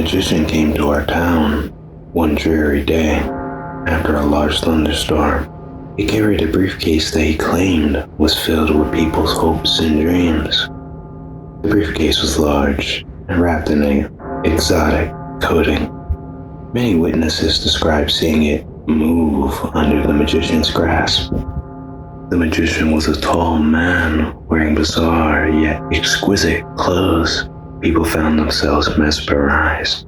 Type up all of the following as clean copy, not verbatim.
magician came to our town one dreary day after a large thunderstorm. He carried a briefcase that he claimed was filled with people's hopes and dreams. The briefcase was large and wrapped in an exotic coating. Many witnesses described seeing it move under the magician's grasp. The magician was a tall man wearing bizarre yet exquisite clothes. People found themselves mesmerized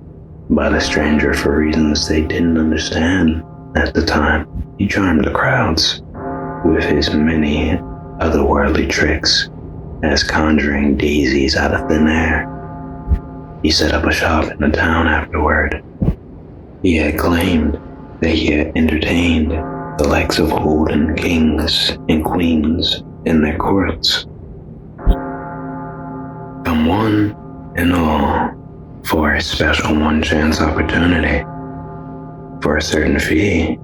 by the stranger for reasons they didn't understand at the time. He charmed the crowds with his many otherworldly tricks, as conjuring daisies out of thin air. He set up a shop in the town afterward. He had claimed that he had entertained the likes of olden kings and queens in their courts. Come one and all for a special one-chance opportunity. For a certain fee,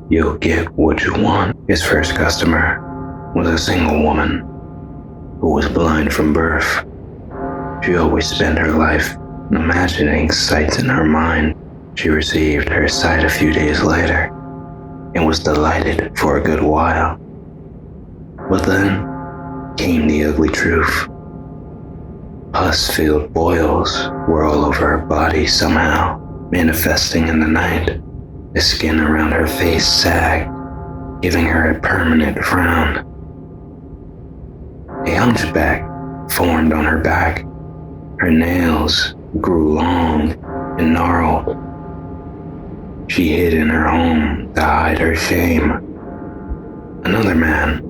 you'll get what you want. His first customer was a single woman who was blind from birth. She always spent her life imagining sights in her mind. She received her sight a few days later and was delighted for a good while. But then came the ugly truth. Pus-filled boils were all over her body somehow, manifesting in the night. The skin around her face sagged, giving her a permanent frown. A hunchback formed on her back. Her nails grew long and gnarled. She hid in her home to hide her shame. Another man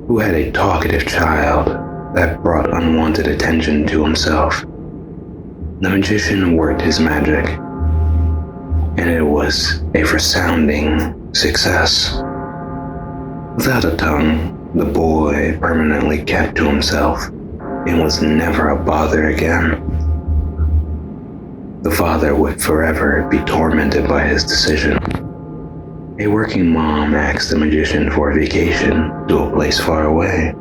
who had a talkative child that brought unwanted attention to himself. The magician worked his magic, and it was a resounding success. Without a tongue, the boy permanently kept to himself and was never a bother again. The father would forever be tormented by his decision. A working mom asked the magician for a vacation to a place far away.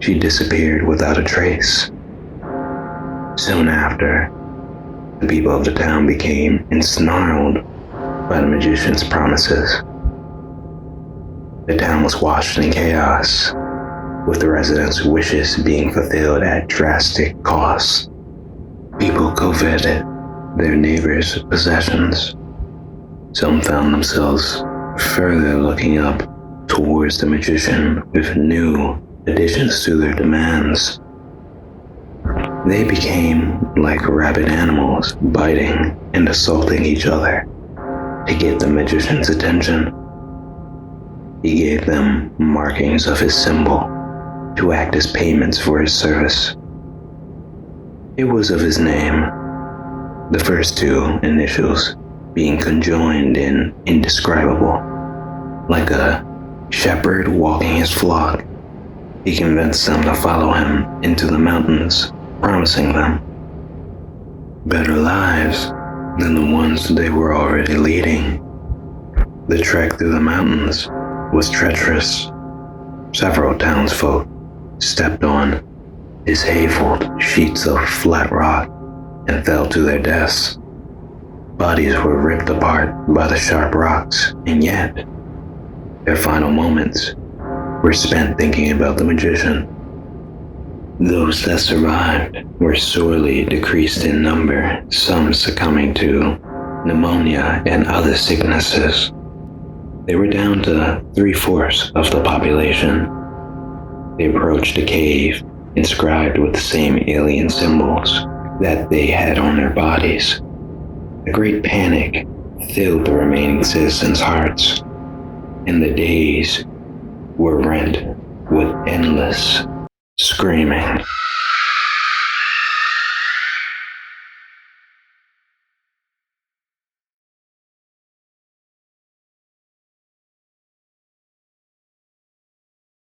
She disappeared without a trace. Soon after, the people of the town became ensnarled by the magician's promises. The town was washed in chaos, with the residents' wishes being fulfilled at drastic costs. People coveted their neighbors' possessions. Some found themselves further looking up towards the magician with new additions to their demands. They became like rabid animals, biting and assaulting each other to get the magician's attention. He gave them markings of his symbol to act as payments for his service. It was of his name, the first two initials being conjoined in indescribable. Like a shepherd walking his flock, he convinced them to follow him into the mountains, promising them better lives than the ones they were already leading. The trek through the mountains was treacherous. Several townsfolk stepped on disheveled sheets of flat rock and fell to their deaths. Bodies were ripped apart by the sharp rocks, and yet their final moments were spent thinking about the magician. Those that survived were sorely decreased in number, some succumbing to pneumonia and other sicknesses. They were down to 3/4 of the population. They approached a cave inscribed with the same alien symbols that they had on their bodies. A great panic filled the remaining citizens' hearts, and the days were rent with endless screaming.